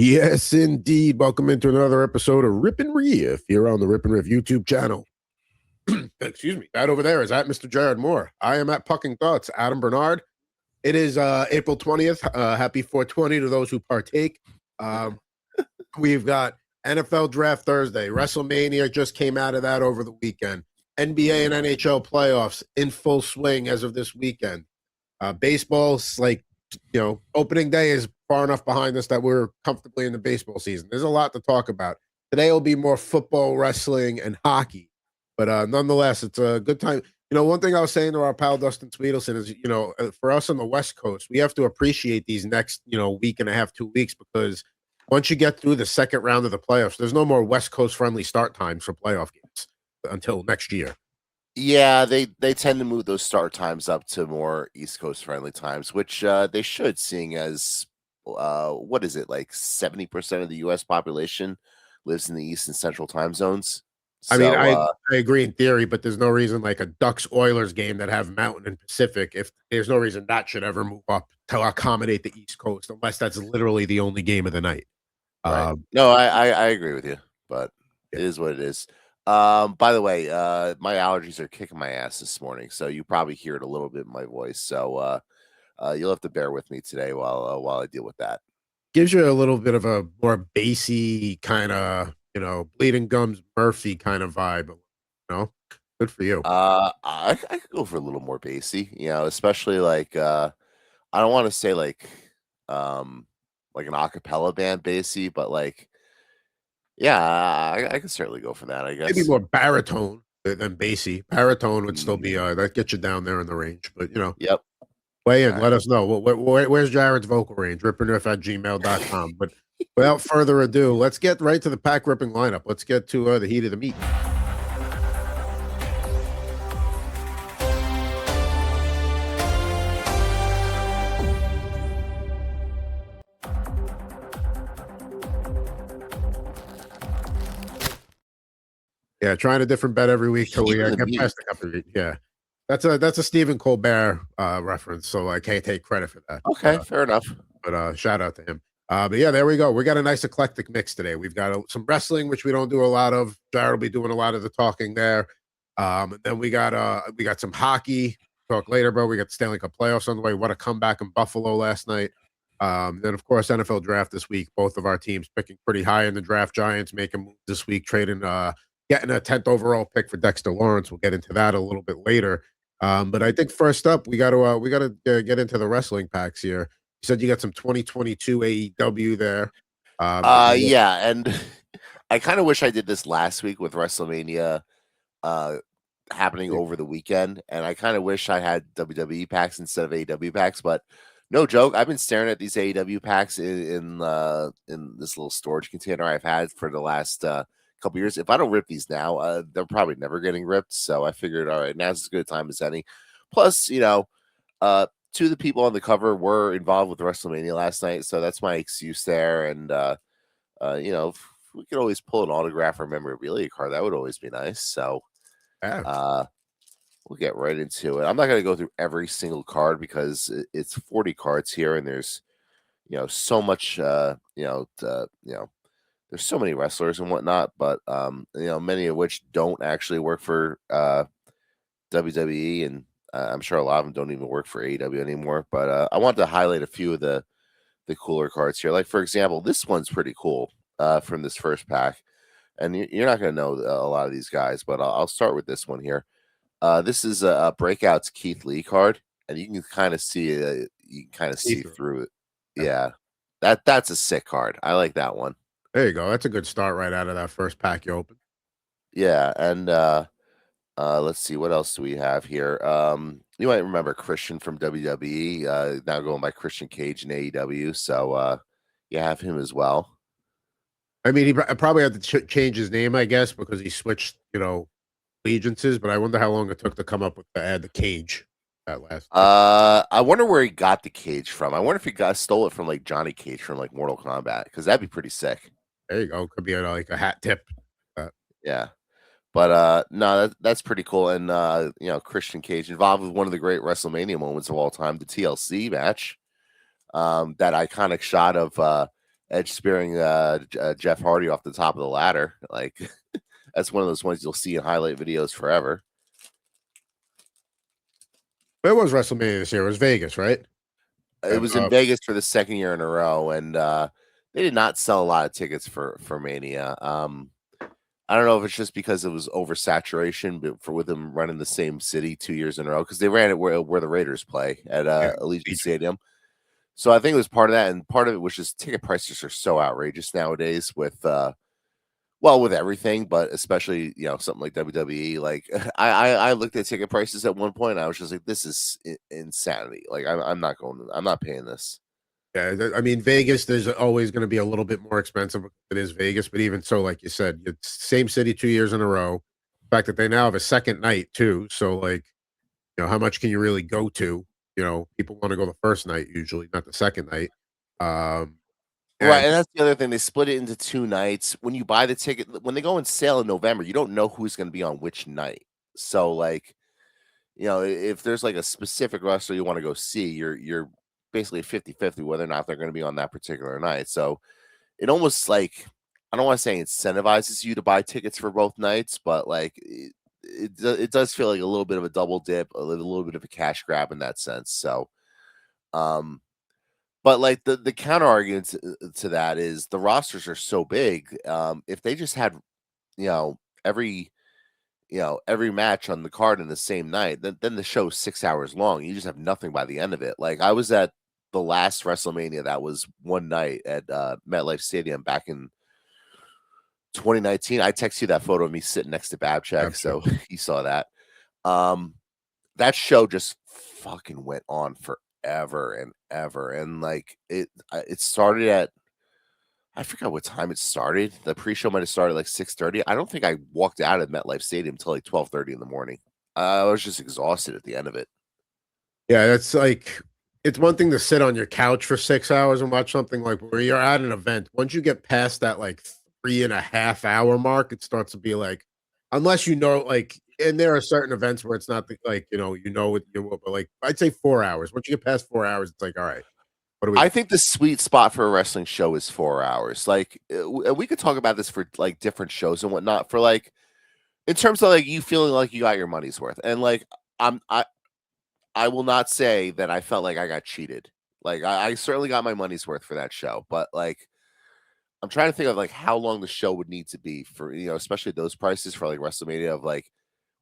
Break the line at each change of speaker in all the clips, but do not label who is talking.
Yes, indeed. Welcome into another episode of Rip N Riff here on the Rip N Riff YouTube channel. Excuse me. That over there is at Mr. Jared Moore. I am at Pucking Thoughts, Adam Bernard. It is April 20th. Happy 420 to those who partake. We've got NFL Draft Thursday. WrestleMania just came out of that over the weekend. NBA and NHL playoffs in full swing as of this weekend. Baseball's opening day is far enough behind us that we're comfortably in the baseball season. There's a lot to talk about. Today will be more football, wrestling, and hockey. But nonetheless, it's a good time. One thing I was saying to our pal Dustin Tweedleson is, for us on the West Coast, we have to appreciate these next, week and a half, 2 weeks, because once you get through the second round of the playoffs, there's no more West Coast friendly start times for playoff games until next year.
Yeah, they tend to move those start times up to more East Coast friendly times, which they should, seeing as what is it, like 70% of the U.S. population lives in the East and Central time zones.
I mean, I agree in theory, but there's no reason like a Ducks-Oilers game that have Mountain and Pacific, if there's no reason that should ever move up to accommodate the East Coast, unless that's literally the only game of the night.
Right. No, I agree with you, but it is what it is. By the way, my allergies are kicking my ass this morning, so you probably hear it a little bit in my voice. So you'll have to bear with me today while I deal with that.
Gives you a little bit of a more bassy kind of, Bleeding Gums Murphy kind of vibe. Good for you.
I could go for a little more bassy, especially like I don't want to say like an acapella band bassy, but like. Yeah, I could certainly go for that, I guess.
Maybe more baritone than bassy. Baritone would still be that gets you down there in the range, but
Yep.
Weigh in. Let us know. Where's Jared's vocal range? RipNRiff@gmail.com. But without further ado, let's get right to the pack ripping lineup. Let's get to the heat of the meat. Yeah, trying a different bet every week till we get past the couple of weeks. Yeah, that's a Stephen Colbert reference, so I can't take credit for that.
Okay, fair enough.
But shout out to him. But yeah, there we go. We got a nice eclectic mix today. We've got some wrestling, which we don't do a lot of. Jared will be doing a lot of the talking there. Then we got some hockey. Talk later, bro. We got the Stanley Cup Playoffs on the way. What a comeback in Buffalo last night. Then of course NFL draft this week. Both of our teams picking pretty high in the draft. Giants making moves this week, trading getting a 10th overall pick for Dexter Lawrence. We'll get into that a little bit later. But I think first up, we got to get into the wrestling packs here. You said you got some 2022 AEW there.
Yeah, and I kind of wish I did this last week with WrestleMania happening over the weekend, and I kind of wish I had WWE packs instead of AEW packs. But no joke, I've been staring at these AEW packs in this little storage container I've had for the last couple years. If I don't rip these now, they're probably never getting ripped. So I figured, all right, now's as good a time as any. Plus, two of the people on the cover were involved with WrestleMania last night, so that's my excuse there. And if we could always pull an autograph or memorabilia card, that would always be nice. So we'll get right into it. I'm not going to go through every single card because it's 40 cards here, and there's so much there's so many wrestlers and whatnot, but many of which don't actually work for WWE, and I'm sure a lot of them don't even work for AEW anymore. But I wanted to highlight a few of the cooler cards here. Like, for example, this one's pretty cool from this first pack, and you're not going to know a lot of these guys, but I'll start with this one here. This is a Breakout's Keith Lee card, and you can kind of see it. You can kind of see through it. Yeah, that's a sick card. I like that one.
There you go. That's a good start right out of that first pack you open.
Yeah, and let's see, what else do we have here? You might remember Christian from WWE, now going by Christian Cage in AEW. So you have him as well.
I mean, he probably had to change his name, I guess, because he switched, allegiances. But I wonder how long it took to come up with to add the Cage. That last.
I wonder where he got the Cage from. I wonder if he stole it from like Johnny Cage from like Mortal Kombat, because that'd be pretty sick.
There you go. Could be like a hat tip.
Yeah. But no, that's pretty cool. And Christian Cage involved with one of the great WrestleMania moments of all time, the TLC match. That iconic shot of Edge spearing Jeff Hardy off the top of the ladder. Like that's one of those ones you'll see in highlight videos forever.
Where was WrestleMania this year? It was Vegas, right?
It was in Vegas for the second year in a row, and they did not sell a lot of tickets for Mania. I don't know if it's just because it was oversaturation, but with them running the same city 2 years in a row, because they ran it where the Raiders play at Allegiant Stadium. So I think it was part of that, and part of it was just ticket prices are so outrageous nowadays with with everything, but especially something like WWE. Like I looked at ticket prices at one point, and I was just like, this is insanity. Like I'm not paying this.
Yeah, I mean, Vegas, there's always going to be a little bit more expensive because it is Vegas, but even so, like you said, it's same city 2 years in a row. The fact that they now have a second night too, so like, how much can you really go to? People want to go the first night usually, not the second night.
Right, and that's the other thing. They split it into 2 nights. When you buy the ticket, when they go on sale in November, you don't know who's going to be on which night. So, like, if there's like a specific wrestler you want to go see, you're basically 50-50 whether or not they're going to be on that particular night. So it almost like, I don't want to say incentivizes you to buy tickets for both nights, but like it does feel like a little bit of a double dip, a little bit of a cash grab in that sense. So, but like the counter argument to that is the rosters are so big. If they just had, every every match on the card in the same night, then the show's 6 hours long. You just have nothing by the end of it. Like I was at the last WrestleMania that was one night at MetLife Stadium back in 2019. I text you that photo of me sitting next to Babchek, so you saw that. That show just fucking went on forever and ever, and like it started at, I forgot what time it started. The pre-show might have started like 6:30. I don't think I walked out of MetLife Stadium until like 12:30 in the morning. I was just exhausted at the end of it.
Yeah, that's like, it's one thing to sit on your couch for 6 hours and watch something, like where you're at an event. Once you get past that like 3.5 hour mark, it starts to be like, unless like, and there are certain events where it's not like, what but like I'd say 4 hours. Once you get past 4 hours, it's like, all right, what do we?
I think the sweet spot for a wrestling show is 4 hours. Like we could talk about this for like different shows and whatnot. For like, in terms of like you feeling like you got your money's worth, and like I will not say that I felt like I got cheated. Like I certainly got my money's worth for that show, but like I'm trying to think of like how long the show would need to be for, especially those prices for like WrestleMania, of like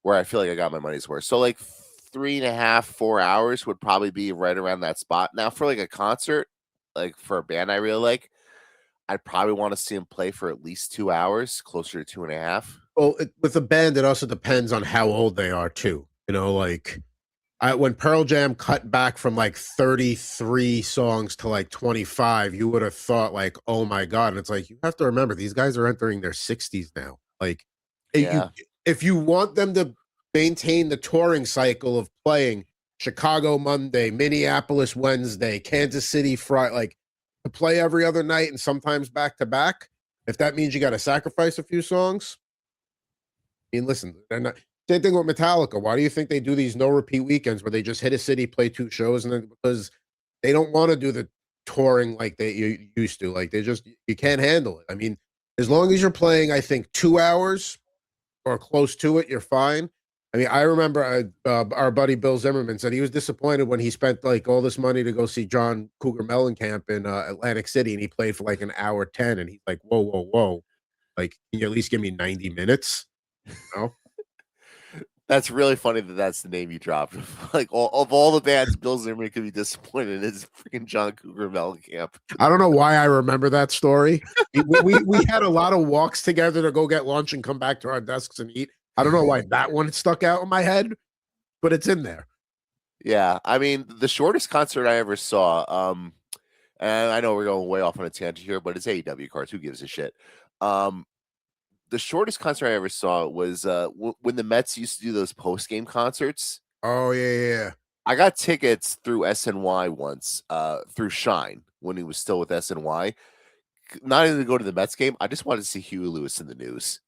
where I feel like I got my money's worth. So like 3.5, 4 hours would probably be right around that spot. Now for like a concert, like for a band I really like, I'd probably want to see them play for at least 2 hours, closer to 2.5.
Well, with a band, it also depends on how old they are too. Like when Pearl Jam cut back from like 33 songs to like 25, you would have thought like, oh my God. And it's like, you have to remember, these guys are entering their 60s now. Like,
Yeah.
if you want them to maintain the touring cycle of playing Chicago Monday, Minneapolis Wednesday, Kansas City Friday, like to play every other night and sometimes back to back, if that means you got to sacrifice a few songs, I mean, listen, they're not. Same thing with Metallica. Why do you think they do these no repeat weekends where they just hit a city, play 2 shows, and then because they don't want to do the touring like they used to? Like you can't handle it. I mean, as long as you're playing, I think 2 hours or close to it, you're fine. I mean, I remember our buddy Bill Zimmerman said he was disappointed when he spent like all this money to go see John Cougar Mellencamp in Atlantic City, and he played for like an hour 10, and he's like, whoa, whoa, whoa. Like, can you at least give me 90 minutes? No.
That's really funny that that's the name you dropped. Like of all the bands, Bill Zimmerman could be disappointed. It's freaking John Cougar Mellencamp.
I don't know why I remember that story. We had a lot of walks together to go get lunch and come back to our desks and eat. I don't know why that one stuck out in my head, but it's in there.
Yeah, I mean, the shortest concert I ever saw, and I know we're going way off on a tangent here, but it's AEW cards. Who gives a shit? The shortest concert I ever saw was when the Mets used to do those post game concerts.
Oh yeah.
I got tickets through SNY once, through Shine when he was still with SNY. Not even to go to the Mets game. I just wanted to see Huey Lewis in the news.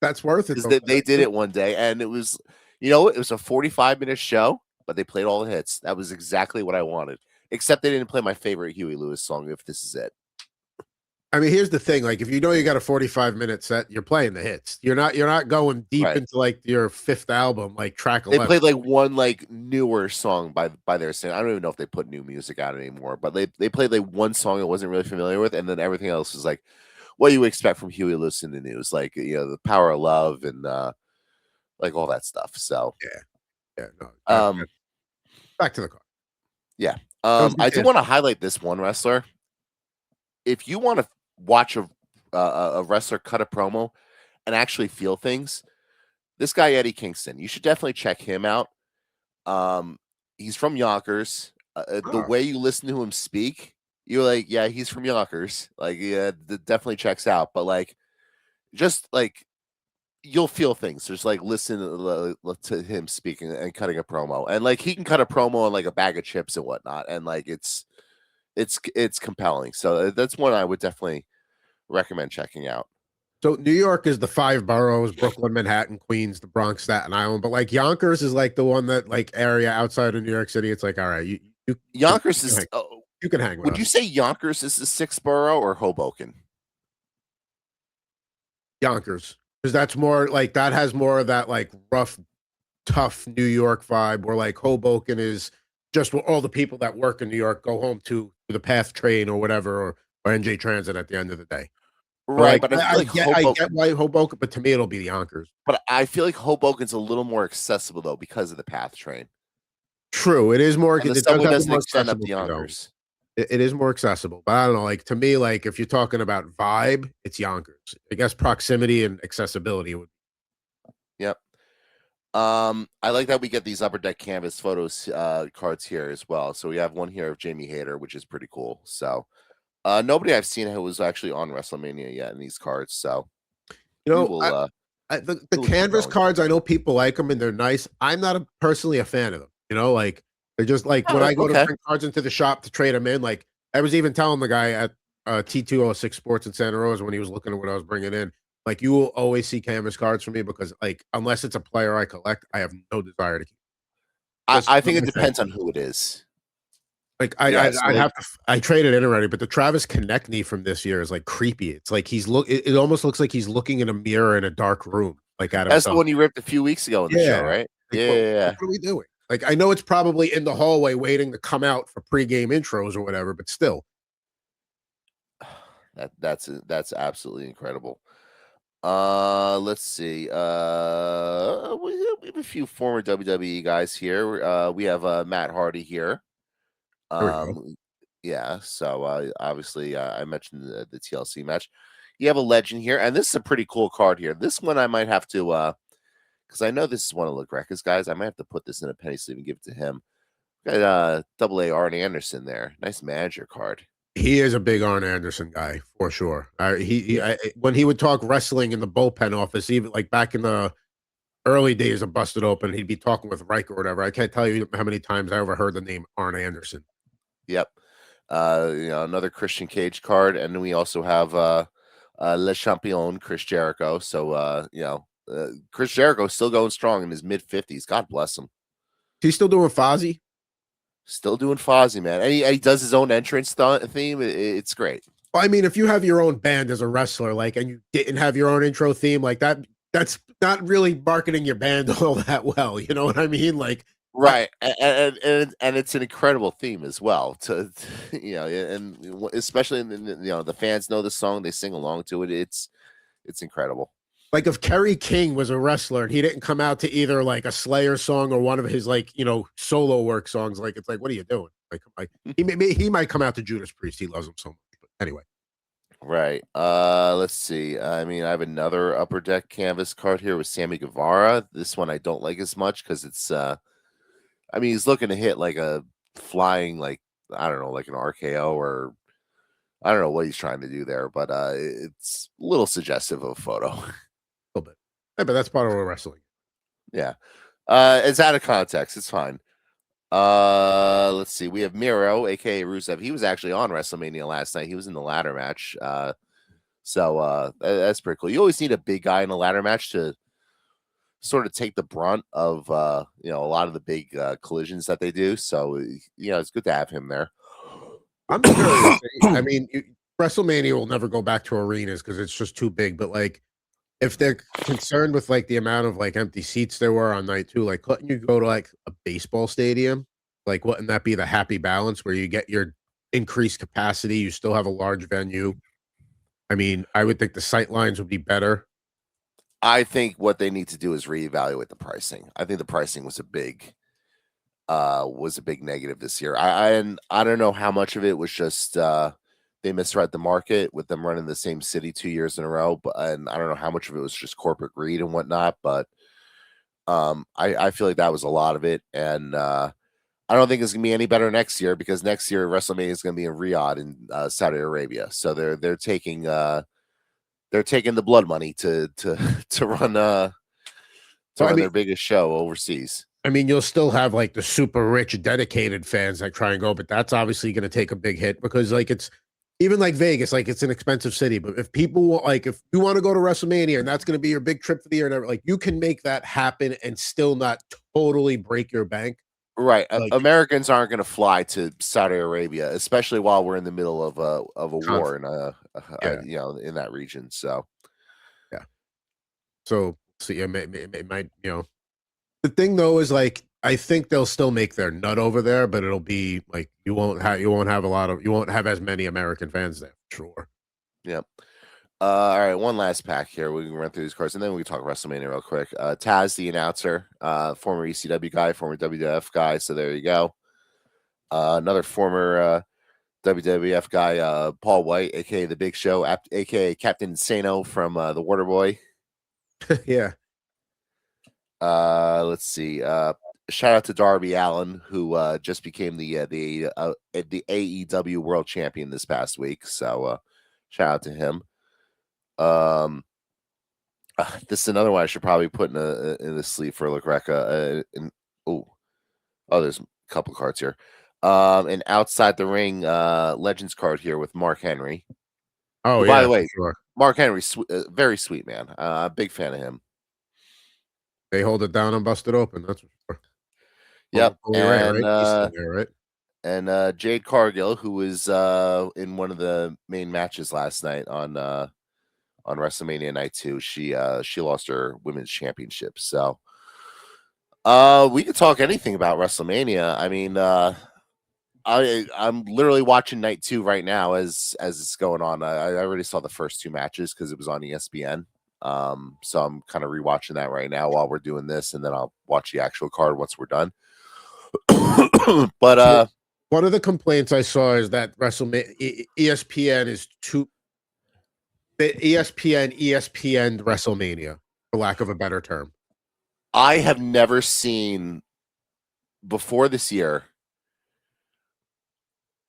That's worth it.
They did it one day, and it was, it was a 45-minute show, but they played all the hits. That was exactly what I wanted. Except they didn't play my favorite Huey Lewis song, "If This Is It."
I mean, here's the thing: like, if you know you got a 45-minute set, you're playing the hits. You're not going deep
Right.
into like your fifth album, like track
They
11.
played like one like newer song by their singing. I don't even know if they put new music out anymore, but they played like one song I wasn't really familiar with, and then everything else is like what you would expect from Huey Lewis in the News, like the Power of Love and like all that stuff. So
Yeah, yeah. No,
um
back to the car.
yeah.
That was a
I
good
do
answer.
want to highlight this one wrestler. If you want to watch a wrestler cut a promo and actually feel things, this guy Eddie Kingston, you should definitely check him out. Um, he's from Yonkers. The
Oh,
way you listen to him speak, you're like, yeah, he's from Yonkers. Like, yeah, that definitely checks out. But like, just like you'll feel things. Just like listen to him speaking and cutting a promo, and like he can cut a promo on like a bag of chips and whatnot, and like it's compelling. So that's one I would definitely recommend checking out.
so New York is the five boroughs: Brooklyn, Manhattan, Queens, the Bronx, Staten Island. But like Yonkers is like the one that like area outside of New York City. It's like, all right, you
Yonkers
can
is.
hang, you can hang with
Would you
us.
say Yonkers is the sixth borough or Hoboken?
Yonkers, because that's more like that has more of that like rough, tough New York vibe. Where like Hoboken is just where all the people that work in New York go home to the PATH train or whatever, or NJ Transit at the end of the day. So
Right,
like
but I
I,
feel
I
like
get I get why Hoboken, but to me it'll be the Yonkers.
Hoboken's a little more accessible though because of the PATH train,
True, it is more.
and the
It does
subway
have the
doesn't
more
extend up to
accessible thing though.
Yonkers.
It is more accessible, but I don't know. Like to me, like if you're talking about vibe, it's Yonkers. I guess proximity and accessibility would.
Yep. I like that we get these upper deck canvas photos cards here as well. So we have one here of Jamie Hayter, which is pretty cool. So nobody I've seen who was actually on WrestleMania yet in these cards. So
You
we
know,
will
the
we will keep
canvas
going.
cards. I know people like them and they're nice. I'm not personally a fan of them. You know, like they're just like when
Oh,
I go to
okay.
bring cards into the shop to trade them in. Like I was even telling the guy at T206 Sports in Santa Rosa when he was looking at what I was bringing in. Like you will always see canvas cards from me because like unless it's a player I collect, I have no desire to keep. Just
I
not
think it
my thing.
depends on who it is.
Like
Yeah. So
I'd
like
have to. I traded in already, but the Travis Konechny from this year is like creepy. It's like he's look. It almost looks like he's looking in a mirror in a dark room, like at
that's the
himself.
one you ripped a few weeks ago in the show,
Yeah.
right?
Like
Yeah,
what?
yeah,
What
yeah.
are we doing? Like I know it's probably in the hallway waiting to come out for pregame intros or whatever, but still.
That's absolutely incredible. Let's see. We have a few former WWE guys here. We have Matt Hardy here.
There we go.
Um, yeah. So obviously, I mentioned the TLC match. You have a legend here, and this is a pretty cool card here. This one I might have to, because I know this is one of LaGreca's guys. I might have to put this in a penny sleeve and give it to him. Got double A Arn Anderson there. Nice manager card.
He is a big Arn Anderson guy for sure.
Yeah.
When he would talk wrestling in the bullpen office, even like back in the early days of Busted Open, he'd be talking with Reich or whatever. I can't tell you how many times I overheard the name Arn Anderson.
Yep. Another Christian Cage card, and then we also have Le Champion, Chris Jericho. So Chris Jericho still going strong in his mid-50s. God bless him.
He's still doing Fozzy.
Still doing Fozzy, man. And he does his own entrance theme. It's great.
Well, I mean, if you have your own band as a wrestler, like, and you didn't have your own intro theme, like that's not really marketing your band all that well. You know what I mean? Like,
Right, and it's an incredible theme as well. And especially the fans know the song, they sing along to it. It's incredible.
like if Kerry King was a wrestler and he didn't come out to either like a Slayer song or one of his like solo work songs, like it's like, what are you doing? Like he might come out to Judas Priest. He loves him so much. But anyway,
Right. Let's see. I mean, I have another upper deck canvas card here with Sammy Guevara. This one I don't like as much because it's I mean, he's looking to hit like a flying, like, I don't know, like an RKO, or I don't know what he's trying to do there, but it's a little suggestive of a photo.
a little bit. Yeah, but that's part of wrestling.
Yeah. It's out of context. It's fine. Let's see. We have Miro, aka Rusev. He was actually on WrestleMania last night. He was in the ladder match. So that's pretty cool. You always need a big guy in a ladder match to sort of take the brunt of a lot of the big collisions that they do. So it's good to have him there.
I'm curious. I mean, WrestleMania will never go back to arenas because it's just too big. But like, if they're concerned with like the amount of like empty seats there were on night 2, like couldn't you go to like a baseball stadium? Like, wouldn't that be the happy balance where you get your increased capacity, you still have a large venue? I mean, I would think the sight lines would be better.
I think what they need to do is reevaluate the pricing. I think the pricing was a big negative this year. And I don't know how much of it was just they misread the market with them running the same city 2 years in a row, but and I don't know how much of it was just corporate greed and whatnot, but I feel like that was a lot of it. And I don't think it's gonna be any better next year because next year WrestleMania is gonna be in Riyadh in Saudi Arabia. So they're taking the blood money to to run
Well, I mean,
their biggest show overseas.
I mean, you'll still have like the super rich, dedicated fans that try and go, but that's obviously going to take a big hit because, like, it's even like Vegas, like, it's an expensive city. But if people like, if you want to go to WrestleMania and that's going to be your big trip for the year, and like, you can make that happen and still not totally break your bank.
Right,
Like,
Americans aren't going to fly to Saudi Arabia, especially while we're in the middle of a war in
yeah,
in that region. So
yeah. So, see, it might, the thing though is like I think they'll still make their nut over there, but it'll be like you won't have as many American fans there. Sure.
yeah. All right, one last pack here. We can run through these cards, and then we can talk WrestleMania real quick. Taz, the announcer, former ECW guy, former WWF guy. So there you go. Another former WWF guy, Paul White, aka the Big Show, aka Captain Insano from the Waterboy.
Yeah.
Let's see. Shout out to Darby Allin, who just became the AEW World Champion this past week. So shout out to him. This is another one I should probably put in the sleeve for Lacreca. There's a couple cards here. And outside the ring, Legends card here with Mark Henry.
Oh,
by the
yeah,
way,
sure.
Mark Henry, very sweet man. Big fan of him.
They hold it down and bust it open. That's for sure.
Yep.
Right, right? He's still there, right?
And Jade Cargill, who was in one of the main matches last night on WrestleMania Night 2, she lost her women's championship. So we could talk anything about WrestleMania. I mean, I'm literally watching Night 2 right now as it's going on. I already saw the first 2 matches because it was on ESPN. So I'm kind of rewatching that right now while we're doing this, and then I'll watch the actual card once we're done. But
one of the complaints I saw is that WrestleMania ESPN is too ESPN WrestleMania, for lack of a better term.
I have never seen before this year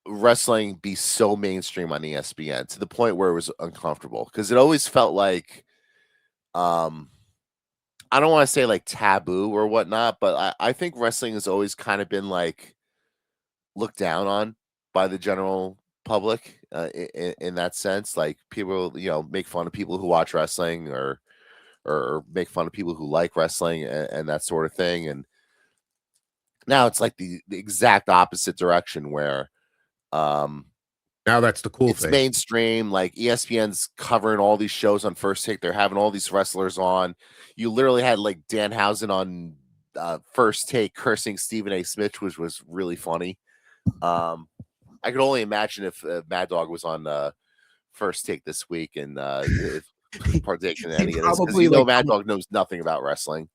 wrestling be so mainstream on ESPN to the point where it was uncomfortable because it always felt like I don't want to say like taboo or whatnot, but I think wrestling has always kind of been like looked down on by the general public in that sense. Like people, make fun of people who watch wrestling or make fun of people who like wrestling and that sort of thing. And now it's like the exact opposite direction where
now that's the cool
it's
thing.
mainstream. Like ESPN's covering all these shows on First Take. They're having all these wrestlers on. You literally had like Danhausen on First Take cursing Stephen A. Smith, which was really funny. I could only imagine if Mad Dog was on First Take this week and partaking in any of this because Mad Dog knows nothing about wrestling.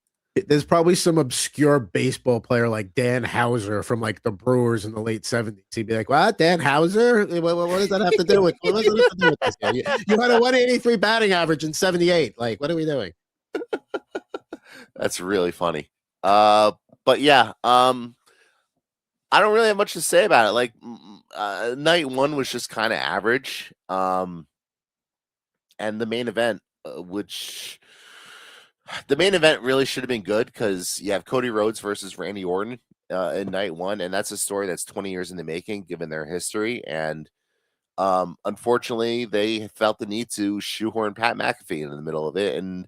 There's probably some obscure baseball player like Dan Hauser from like the Brewers in the late 70s. He'd be like, "What, Dan Hauser? What does that have to do with? What does that have to do with this? You had a 183 batting average in 78. Like, what are we doing?"
That's really funny. But yeah, I don't really have much to say about it. Like, night 1 was just kind of average. And the main event, the main event really should have been good because you have Cody Rhodes versus Randy Orton in night 1, and that's a story that's 20 years in the making, given their history. And unfortunately, they felt the need to shoehorn Pat McAfee in the middle of it, and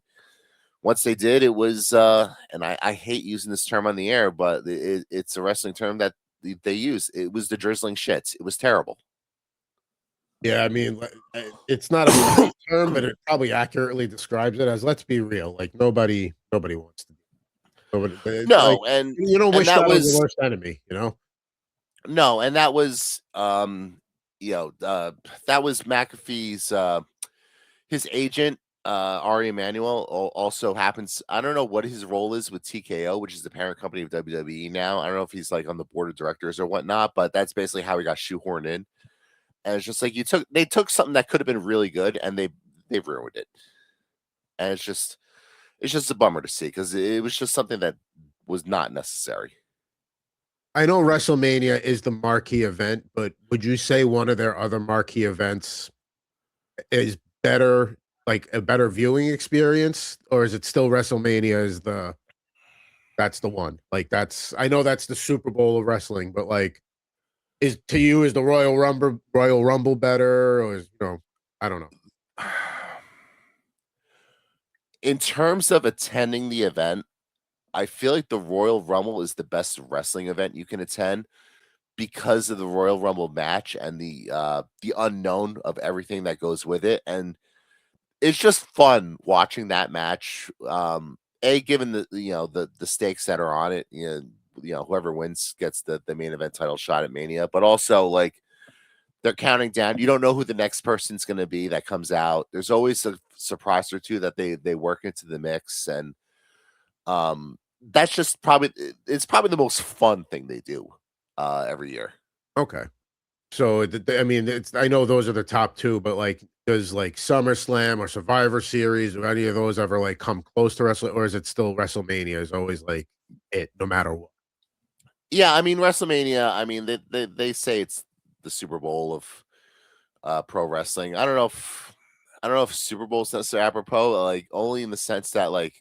once they did, it was and I hate using this term on the air, but it's a wrestling term that they use. It was the drizzling shits. It was terrible.
Yeah, I mean, it's not a funny term, but it probably accurately describes it as, let's be real, like, nobody wants to nobody like,
No,
you don't
and
wish
that
that on your
was
worst enemy, you know?
no, and that was you know, that was McAfee's his agent, Ari Emanuel, also happens. I don't know what his role is with TKO, which is the parent company of WWE now. I don't know if he's like on the board of directors or whatnot, but that's basically how he got shoehorned in. And it's just like they took something that could have been really good and they ruined it. And it's just a bummer to see because it was just something that was not necessary.
I know WrestleMania is the marquee event, but would you say one of their other marquee events is better, like, a better viewing experience, or is it still WrestleMania is that's the one? Like, that's I know that's the Super Bowl of wrestling, but, like, is to you, is the Royal Rumble better, or is, I don't know.
In terms of attending the event, I feel like the Royal Rumble is the best wrestling event you can attend because of the Royal Rumble match and the unknown of everything that goes with it, and it's just fun watching that match. Given the stakes that are on it, whoever wins gets the main event title shot at Mania, but also like they're counting down. You don't know who the next person's going to be that comes out. There's always a surprise or two that they work into the mix, and that's just it's probably the most fun thing they do every year.
Okay. So, I mean, I know those are the top 2, but, like, does, like, SummerSlam or Survivor Series or any of those ever, like, come close to wrestling, or is it still WrestleMania is always, like, it no matter what?
Yeah, I mean WrestleMania. I mean they say it's the Super Bowl of pro wrestling. I don't know if Super Bowl is necessarily apropos, like only in the sense that like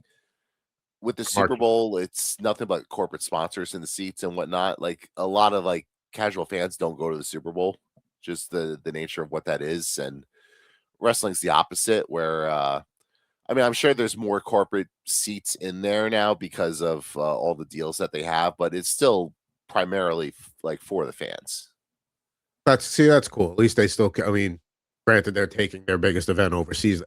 with the Super
Marquee.
Bowl, it's nothing but corporate sponsors in the seats and whatnot. Like a lot of like casual fans don't go to the Super Bowl, just the nature of what that is. And wrestling's the opposite, where I mean I'm sure there's more corporate seats in there now because of all the deals that they have, but it's still primarily like for the fans.
That's cool. At least they still I mean, granted, they're taking their biggest event overseas.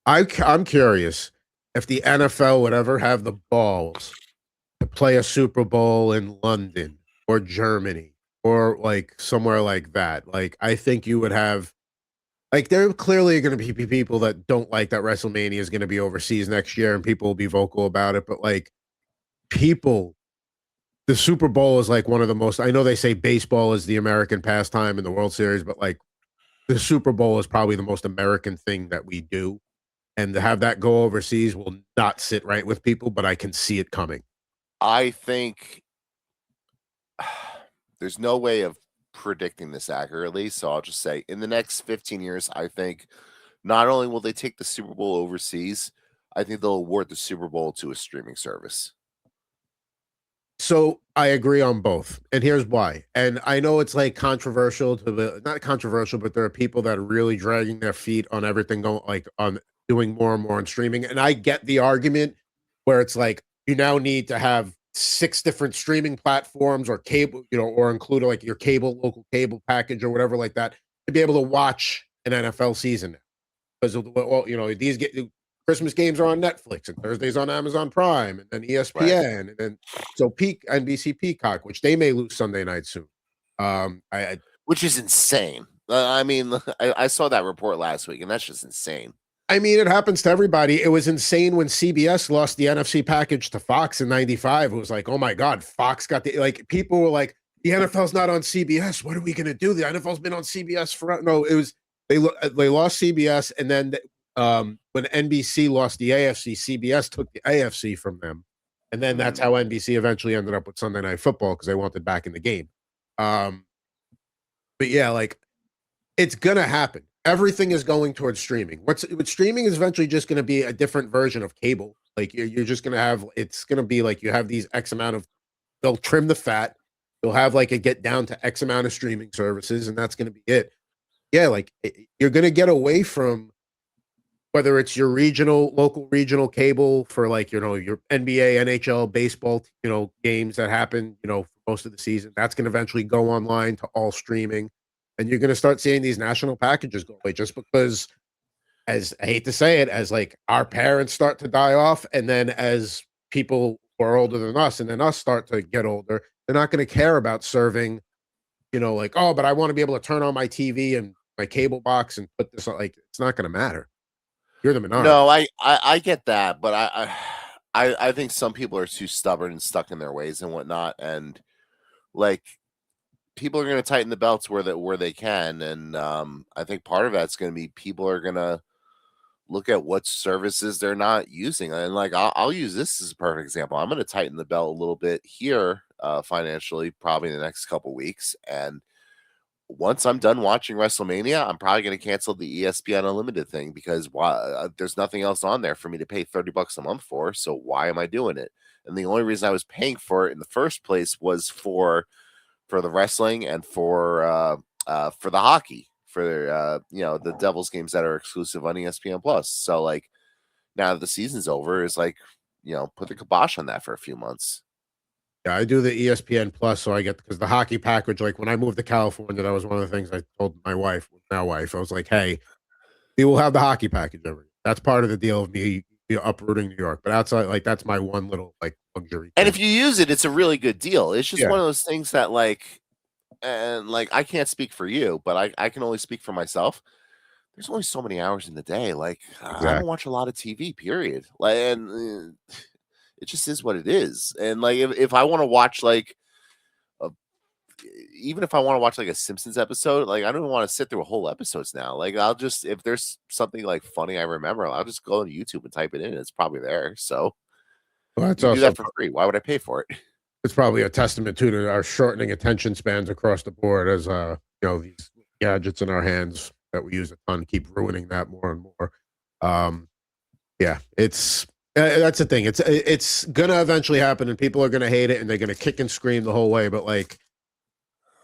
I'm curious if the NFL would ever have the balls to play a Super Bowl in London or Germany or, like, somewhere like that. Like, I think you would have like, there clearly gonna be people that don't like that WrestleMania is gonna be overseas next year, and people will be vocal about it, but, like, people the Super Bowl is, like, one of the most I know they say baseball is the American pastime in the World Series, but, like, the Super Bowl is probably the most American thing that we do, and to have that go overseas will not sit right with people, but I can see it coming.
I think there's no way of predicting this accurately, so I'll just say in the next 15 years, I think not only will they take the Super Bowl overseas, I think they'll award the Super Bowl to a streaming service.
So, I agree on both, and here's why, and I know it's, like, controversial to the not controversial, but there are people that are really dragging their feet on everything going like, on doing more and more on streaming, and I get the argument where it's like, you now need to have 6 different streaming platforms or cable, or include, like, your local cable package or whatever like that to be able to watch an NFL season because of the well, these get Christmas games are on Netflix and Thursdays on Amazon Prime and then
Right.
ESPN and then so Peak NBC Peacock, which they may lose Sunday night soon. I
Which is insane. I mean, I saw that report last week, and that's just insane.
I mean, it happens to everybody. It was insane when CBS lost the NFC package to Fox in '95. It was like, oh my God, Fox got the like. People were like, the NFL's not on CBS. What are we gonna do? The NFL's been on CBS for no. It was they lost CBS, and then when NBC lost the AFC, CBS took the AFC from them, and then that's
Mhm.
how NBC eventually ended up with Sunday Night Football because they wanted back in the game. Um, but yeah, like it's gonna happen. Everything is going towards streaming. What streaming is eventually just gonna be a different version of cable. Like you're just gonna have it's gonna be like you have these X amount of they'll trim the fat. They'll have like a get down to X amount of streaming services, and that's gonna be it. Yeah, like you're gonna get away from whether it's your local regional cable for like your NBA, NHL, baseball, games that happen, for most of the season. That's gonna eventually go online to all streaming. and you're going to start seeing these national packages go away just because, as I hate to say it, as like our parents start to die off, and then as people who are older than us and then us start to get older, they're not going to care about serving, like, oh, but I want to be able to turn on my TV and my cable box and put this on. Like, it's not going to matter. You're the minority.
No, I get that, but I think some people are too stubborn and stuck in their ways and whatnot, and like people are going to tighten the belts where they can, and I think part of that's going to be people are going to look at what services they're not using, and like I'll use this as a perfect example. I'm going to tighten the belt a little bit here financially, probably in the next couple weeks, and once I'm done watching WrestleMania, I'm probably going to cancel the ESPN Unlimited thing because there's nothing else on there for me to pay $30 a month for. So why am I doing it? And the only reason I was paying for it in the first place was for the wrestling and for the hockey, for the Devils games that are exclusive on ESPN Plus. So like now that the season's over, is like put the kibosh on that for a few months.
Yeah, I do the ESPN Plus, so I get because the hockey package. Like when I moved to California, that was one of the things I told my wife, now wife. I was like, "Hey, we will have the hockey package every. That's part of the deal of me uprooting New York." But outside, like that's my one little like luxury.
And
Thing.
if you use it, it's a really good deal. It's just
Yeah.
one of those things that like I can't speak for you, but I can only speak for myself. There's only so many hours in the day. Like I don't
Exactly.
watch a lot of TV, period. Like, and it just is what it is. And like if I want to watch a, even if I want to watch like a Simpsons episode, like I don't want to sit through a whole episodes now. Like I'll just, if there's something like funny I remember, I'll just go on YouTube and type it in. It's probably there. So
Well, that's
you can do
also
that for free. Why would I pay for it?
it's probably a testament to our shortening attention spans across the board as these gadgets in our hands that we use a ton keep ruining that more and more. Yeah, it's that's the thing. It's gonna eventually happen, and people are gonna hate it, and they're gonna kick and scream the whole way. But like,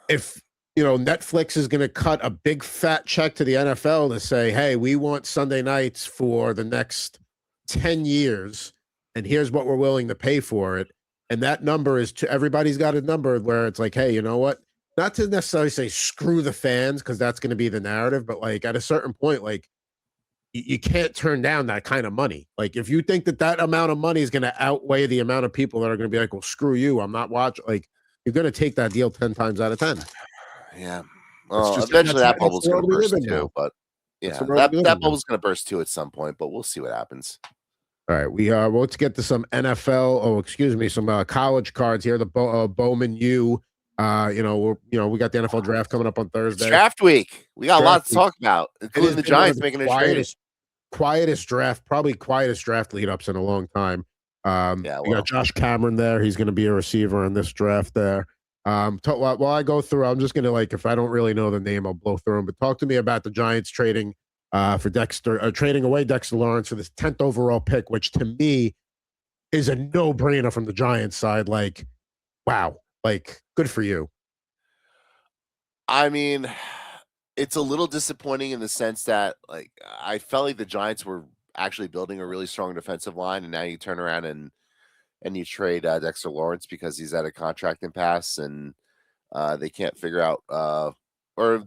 if Netflix is gonna cut a big fat check to the NFL to say, "Hey, we want Sunday nights for the next 10 years, and here's what we're willing to pay for it," and that number is to everybody's got a number where it's like, "Hey, you know what?" Not to necessarily say screw the fans because that's going to be the narrative, but like at a certain point, like you can't turn down that kind of money. Like if you think that amount of money is going to outweigh the amount of people that are going to be like, well, screw you, I'm not watching. Like you're going to take that deal 10 times out of 10.
Yeah.
It's
Well,
just
eventually that
that's
bubble's
the
going
world
to
we live
burst
in now.
too. But
That's the
yeah,
world we live
that
in now.
bubble's going to burst too at some point. But we'll see what happens.
All right, well, let's get to some NFL. Oh, excuse me, some college cards here. The Bowman U. We got the NFL draft coming up on
It's
Thursday.
draft week. We got a lot
Draft
to
week.
talk about,
It
including
has
the
been one of
Giants
the
making a trade.
quietest draft, probably quietest draft lead ups in a long time.
Yeah,
We got Josh Cameron there. He's going to be a receiver in this draft there. While I go through, I'm just going to if I don't really know the name, I'll blow through them. But talk to me about the Giants trading for trading away Dexter Lawrence for this 10th overall pick, which to me is a no-brainer from the Giants side. Like, wow, like good for you.
I mean, it's a little disappointing in the sense that like I felt like the Giants were actually building a really strong defensive line, and now you turn around and you trade Dexter Lawrence because he's at a contract impasse, and they can't figure out or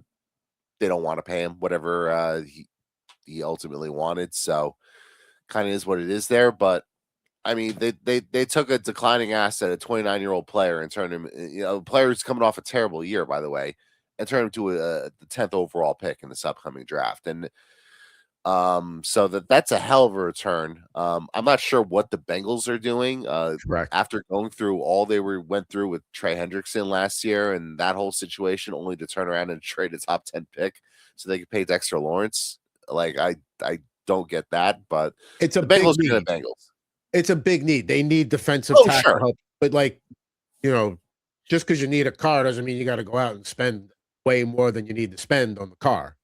they don't want to pay him whatever he ultimately wanted. So kind of is what it is there. But I mean, they took a declining asset, a 29-year-old player, and turned him, a player who's coming off a terrible year, by the way, and turned him to the 10th overall pick in this upcoming draft. And so that's a hell of a return. I'm not sure what the Bengals are doing
Correct.
after going through all went through with Trey Hendrickson last year and that whole situation, only to turn around and trade a top 10 pick so they could pay Dexter Lawrence. Like I don't get that, but
It's a
the
big
Bengals are
need.
the Bengals.
It's a big need. They need defensive
Oh,
tackle
sure.
help. But just because you need a car doesn't mean you got to go out and spend way more than you need to spend on the car,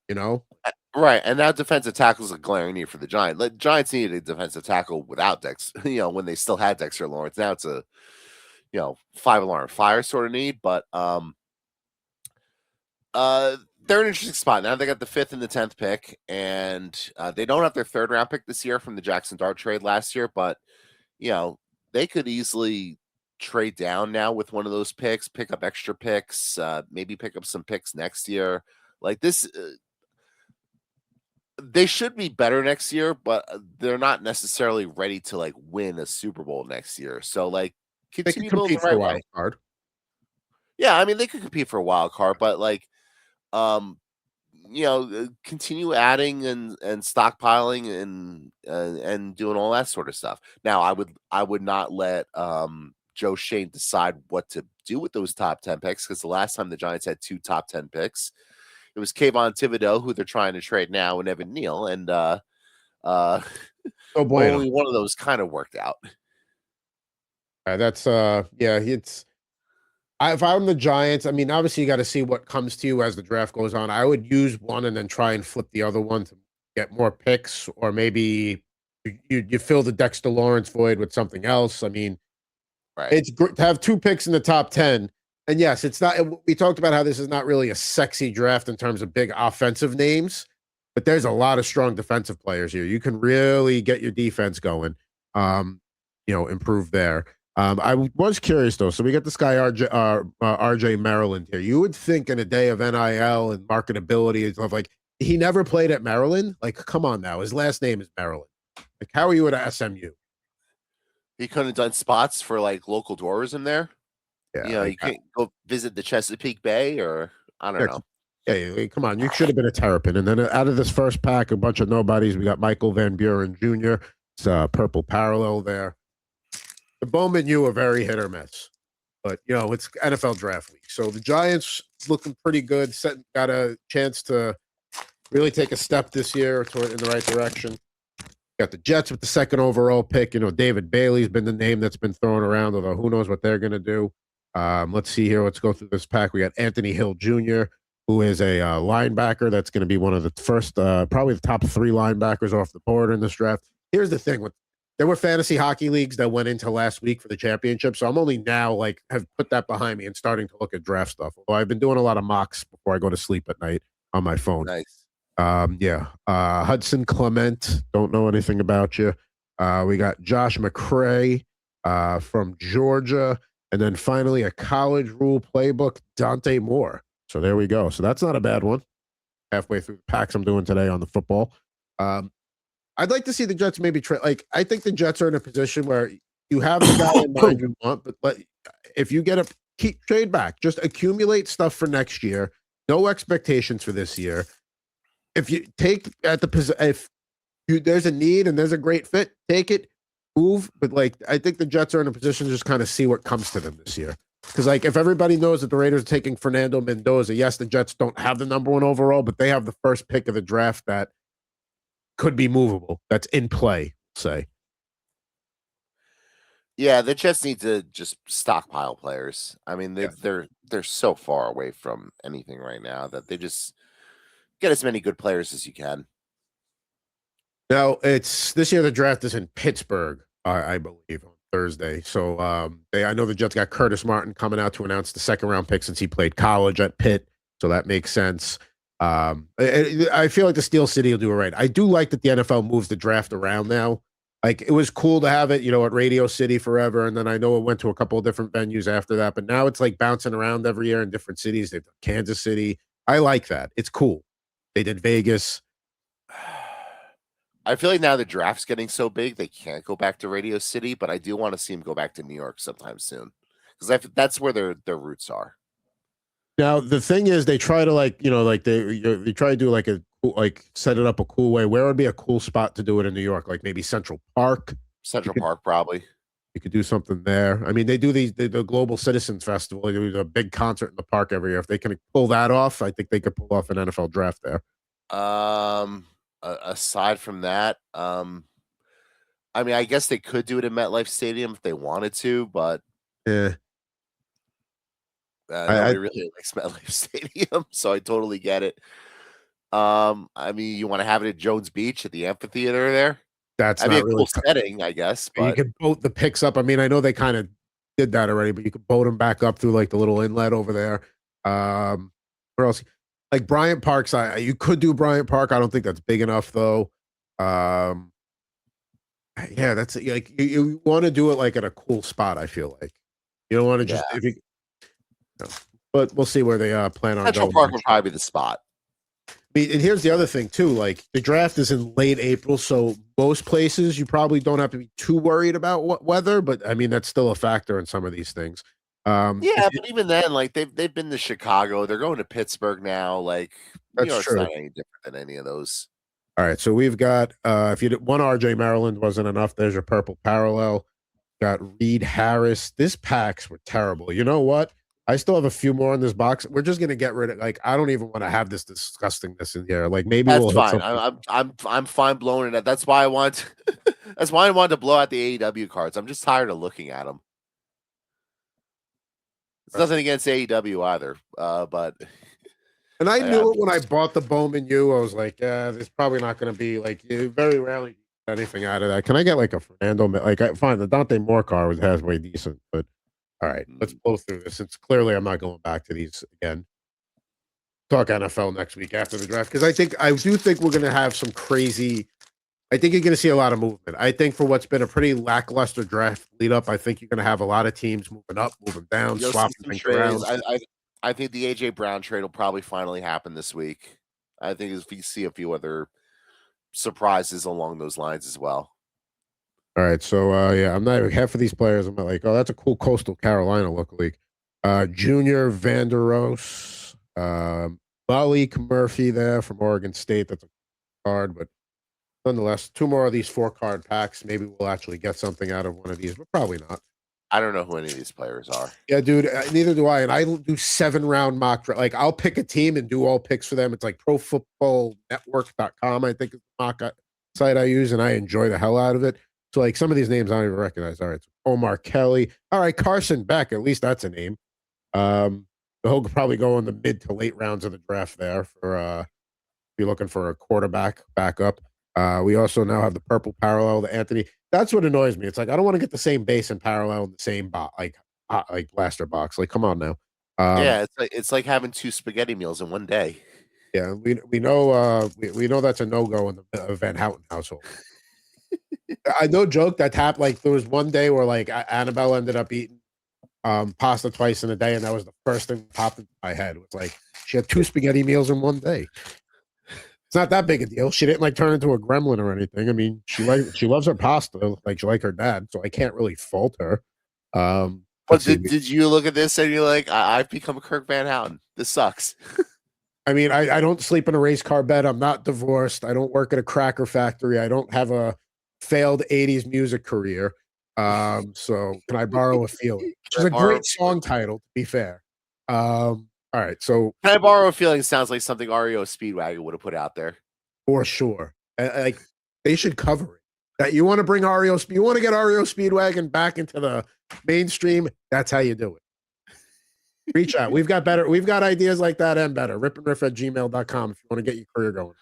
Right, and now defensive tackle is a glaring need for the Giants. The Giants needed a defensive tackle without Dex, when they still had Dexter Lawrence. Now it's a, 5-alarm fire sort of need, but they're an interesting spot. Now they got the 5th and the 10th pick, and they don't have their 3rd round pick this year from the Jackson Dart trade last year, but they could easily trade down now with one of those picks, pick up extra picks, maybe pick up some picks next year. Like this, they should be better next year, but they're not necessarily ready to like win a Super Bowl next year. So like
They could
continue building
compete
the
for a
right way.
wild card.
Yeah, I mean they could compete for a wild card, but like um continue adding and stockpiling and doing all that sort of stuff. Now, I would not let Joe Shane decide what to do with those top 10 picks, because the last time the Giants had 2 top 10 picks, it was Kayvon Thibodeau, who they're trying to trade now, and Evan Neal, and
Oh boy,
only one of those kind of worked out.
that's yeah, it's if I'm the Giants, I mean, obviously you got to see what comes to you as the draft goes on. I would use one and then try and flip the other one to get more picks, or maybe you fill the Dexter Lawrence void with something else. I mean,
Right.
it's great to have 2 picks in the top 10. And yes, it's not. We talked about how this is not really a sexy draft in terms of big offensive names, but there's a lot of strong defensive players here. You can really get your defense going. Improve there. I was curious though. So we got this guy RJ Maryland here. You would think in a day of NIL and marketability and stuff, like he never played at Maryland. Like, come on now. His last name is Maryland. Like, how are you at SMU?
He couldn't have done spots for like local tourism there.
Yeah,
You can't go visit the Chesapeake Bay, or I don't know.
Yeah, come on. You should have been a Terrapin. And then out of this first pack, a bunch of nobodies. We got Michael Van Buren Jr. It's a purple parallel there. The Bowman U are very hit or miss. But, it's NFL draft week. So the Giants looking pretty good. Got a chance to really take a step this year in the right direction. Got the Jets with the 2nd overall pick. David Bailey's been the name that's been thrown around, although who knows what they're going to do. Let's see here. Let's go through this pack. We got Anthony Hill Jr., who is a linebacker that's going to be one of the first, probably the top 3 linebackers off the board in this draft. Here's the thing. There were fantasy hockey leagues that went into last week for the championship, so I'm only now, have put that behind me and starting to look at draft stuff. Although I've been doing a lot of mocks before I go to sleep at night on my phone.
Nice.
Hudson Clement, don't know anything about you. We got Josh McCray from Georgia, and then finally a college rule playbook, Dante Moore. So there we go. So that's not a bad one. Halfway through the packs I'm doing today on the football. I'd like to see the Jets maybe trade. I think the Jets are in a position where you have the guy in mind you want, but if you get trade back, just accumulate stuff for next year. No expectations for this year. If you take there's a need and there's a great fit, take it, move. But I think the Jets are in a position to just kind of see what comes to them this year. Because if everybody knows that the Raiders are taking Fernando Mendoza, yes, the Jets don't have the number 1 overall, but they have the first pick of the draft that could be movable. That's in play, say.
Yeah, the Jets need to just stockpile players. I mean, they're so far away from anything right now that they just get as many good players as you can.
Now, it's this year the draft is in Pittsburgh, I believe, on Thursday. So I know the Jets got Curtis Martin coming out to announce the 2nd round pick since he played college at Pitt. So that makes sense. I feel like the Steel City will do it right. I do like that the NFL moves the draft around now. It was cool to have it, at Radio City forever. And then I know it went to a couple of different venues after that. But now it's bouncing around every year in different cities. They've done Kansas City. I like that. It's cool. They did Vegas.
I feel like now the draft's getting so big they can't go back to Radio City, but I do want to see them go back to New York sometime soon, because that's where their roots are.
Now the thing is, they try to they try to do set it up a cool way. Where would be a cool spot to do it in New York? Maybe Central Park.
Central Park, probably.
You could do something there. I mean, they do the Global Citizens Festival. They do a big concert in the park every year. If they can pull that off, I think they could pull off an NFL draft there.
Aside from that, I mean, I guess they could do it in MetLife Stadium if they wanted to, but
yeah,
nobody really likes MetLife Stadium, so I totally get it. I mean, you want to have it at Jones Beach at the amphitheater there?
That's
be a
really
cool setting, I guess. But
you can boat the picks up. I mean, I know they kind of did that already, but you could boat them back up through the little inlet over there. Where else? Bryant Park's, you could do Bryant Park. I don't think that's big enough though. Yeah, that's you want to do it at a cool spot. I feel like you don't want to just but we'll see where they plan on.
Central Park would probably be the spot.
And here's the other thing too. Like the draft is in late April, so most places you probably don't have to be too worried about what weather. But I mean, that's still a factor in some of these things.
Yeah, but even then, like they've been to Chicago. They're going to Pittsburgh now. Like New
That's
York's
true.
not any different than any of those.
All right, so we've got if you did one RJ Maryland wasn't enough, there's your purple parallel. Got Reed Harris. This packs were terrible. You know what? I still have a few more in this box. We're just gonna get rid of like I don't even want to have this disgustingness in here. Like maybe
That's
we'll hit
fine.
something.
I'm fine blowing it. That's why I want. That's why I wanted to blow out the AEW cards. I'm just tired of looking at them. It's nothing against AEW either, but.
And I knew it when I bought the Bowman U. I was like, yeah, there's probably not going to be like you very rarely get anything out of that. Can I get like a Fernando? Like, fine, the Dante Moore car was halfway decent, but all right, let's blow through this. It's clearly I'm not going back to these again. Talk NFL next week after the draft because I do think we're going to have some crazy. I think you're going to see a lot of movement. I think for what's been a pretty lackluster draft lead up, I think you're going to have a lot of teams moving up, moving down, swapping things around.
I think the AJ Brown trade will probably finally happen this week. I think if we see a few other surprises along those lines as well.
All right, so yeah, I'm not even half of these players. I'm not like, oh, that's a cool Coastal Carolina look-alike. Junior Vanderos, Malik Murphy there from Oregon State. That's a card, but nonetheless, two more of these 4-card packs. Maybe we'll actually get something out of one of these, but probably not.
I don't know who any of these players are.
Yeah, dude, neither do I. And I do 7-round mock. Like, I'll pick a team and do all picks for them. It's like profootballnetwork.com, I think is the mock site I use, and I enjoy the hell out of it. So, like, some of these names I don't even recognize. All right, so Omar Kelly. All right, Carson Beck. At least that's a name. He'll probably go in the mid to late rounds of the draft there for if you're looking for a quarterback backup. We also now have the purple parallel to Anthony. That's what annoys me. It's like I don't want to get the same base and parallel in the same box, like blaster box. Like, come on now.
Yeah, it's like having 2 spaghetti meals in one day.
Yeah, we know we know that's a no-go in the Van Houten household. I no joke that happened. Like there was one day where like Annabelle ended up eating pasta twice in a day, and that was the first thing that popped into my head. It was like she had 2 spaghetti meals in one day. It's not that big a deal. She didn't like turn into a gremlin or anything. I mean, she loves her pasta like she like her dad, so I can't really fault her.
But did you look at this and you're like, I've become a Kirk Van Houten. This sucks.
I mean, I don't sleep in a race car bed. I'm not divorced. I don't work at a cracker factory. I don't have a failed 80s music career. So can I borrow a feeling? Which is a great song title, to be fair. All right, so
Can I Borrow a Feeling sounds like something REO Speedwagon would have put out there.
For sure. Like they should cover it. That you want to bring you want to get REO Speedwagon back into the mainstream, that's how you do it. Reach out. We've got ideas like that and better. RipNRiff@gmail.com if you want to get your career going.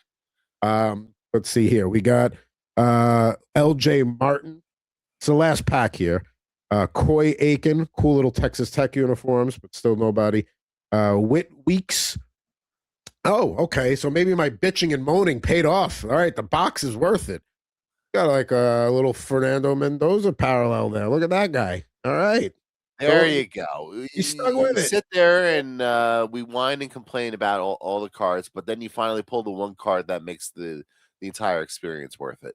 Let's see here. We got LJ Martin. It's the last pack here. Coy Aiken, cool little Texas Tech uniforms, but still nobody. Whit Weeks. Oh, okay. So maybe my bitching and moaning paid off. All right, the box is worth it. Got like a little Fernando Mendoza parallel there. Look at that guy. All right.
There you go.
You stuck with it.
Sit there and we whine and complain about all the cards, but then you finally pull the one card that makes the entire experience worth it.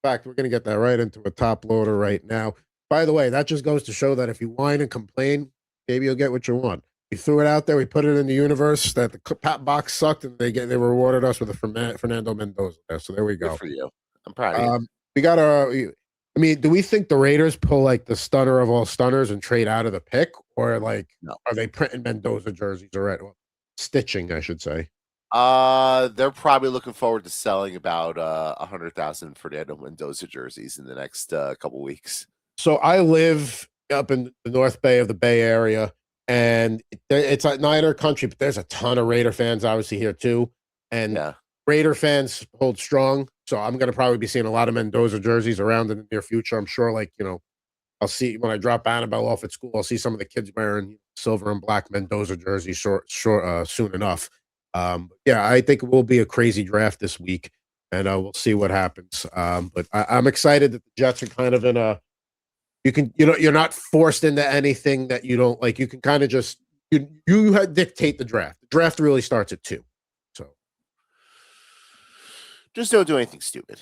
In fact, we're going to get that right into a top loader right now. By the way, that just goes to show that if you whine and complain, maybe you'll get what you want. We threw it out there. We put it in the universe that the box sucked, and they rewarded us with a Fernando Mendoza there. So there we go.
Good for you. I'm proud of you.
We got I mean, do we think the Raiders pull like the stunner of all stunners and trade out of the pick, or like are they printing Mendoza jerseys already? Well, stitching, I should say.
They're probably looking forward to selling about 100,000 Fernando Mendoza jerseys in the next couple weeks.
So I live up in the North Bay of the Bay Area, and it's like neither country, but there's a ton of Raider fans obviously here too, and Raider fans hold strong. So I'm going to probably be seeing a lot of Mendoza jerseys around in the near future. I'm sure, like, I'll see when I drop Annabelle off at school, I'll see some of the kids wearing silver and black Mendoza jerseys soon enough. Yeah, I think it will be a crazy draft this week, and we'll see what happens. But I'm excited that the Jets are kind of in a, you're not forced into anything that you don't like. You can kind of just, you dictate the draft. The draft really starts at 2.
Just don't do anything stupid.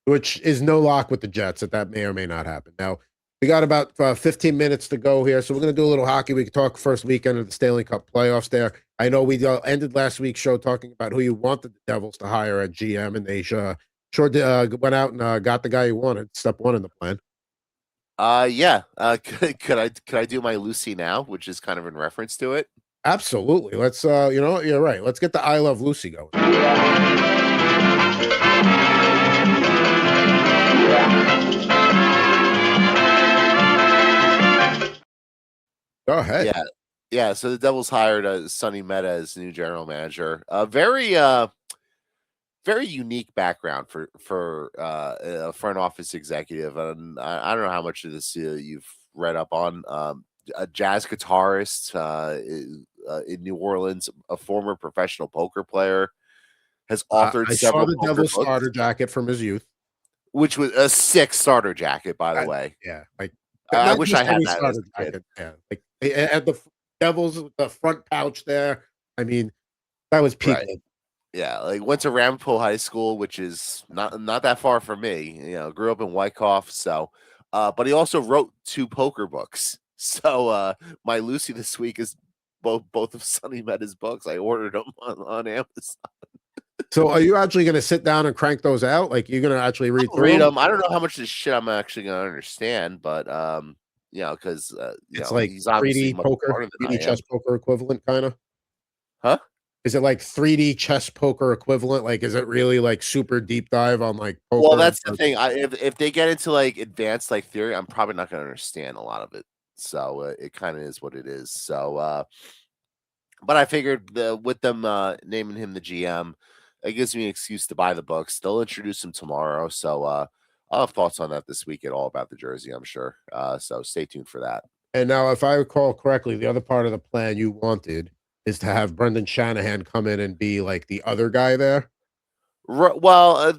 Which is no lock with the Jets that may or may not happen. Now, we got about 15 minutes to go here, so we're going to do a little hockey. We can talk first weekend of the Stanley Cup playoffs there. I know we ended last week's show talking about who you wanted the Devils to hire at GM, and they sure went out and got the guy you wanted. Step one in the plan.
Yeah. Could I do my Lucy now, which is kind of in reference to it?
Absolutely. Let's you're right. Let's get the I Love Lucy going. Go ahead.
Yeah. So the Devils hired Sonny Mehta as new general manager. Very unique background for a front office executive. And I don't know how much of this you've read up on. A jazz guitarist in New Orleans, a former professional poker player, has authored
I
several
saw the Devils
books,
starter jacket from his youth,
which was a sick starter jacket, by the way.
Yeah, like
I wish I had that as a kid.
Yeah, like at the Devils with the front pouch there. I mean, that was peak.
Right. Yeah, like went to Ramapo High School, which is not that far from me. Grew up in Wyckoff, so but he also wrote 2 poker books. So my Lucy this week is both of Sonny Mehta's books. I ordered them on Amazon.
So are you actually going to sit down and crank those out? Like you're going to actually read
them? I don't know how much of this shit I'm actually going to understand, but because
it's like
he's
3D poker, 3D chess poker equivalent, kind of.
Huh?
Is it like 3D chess poker equivalent? Like, is it really like super deep dive on like poker?
Well, that's the thing. If they get into like advanced like theory, I'm probably not going to understand a lot of it. So it kind of is what it is. So, but I figured with them naming him the GM, it gives me an excuse to buy the books. They'll introduce him tomorrow. So I'll have thoughts on that this week all about the jersey, I'm sure. So stay tuned for that.
And now, if I recall correctly, the other part of the plan you wanted is to have Brendan Shanahan come in and be like the other guy there.
Well,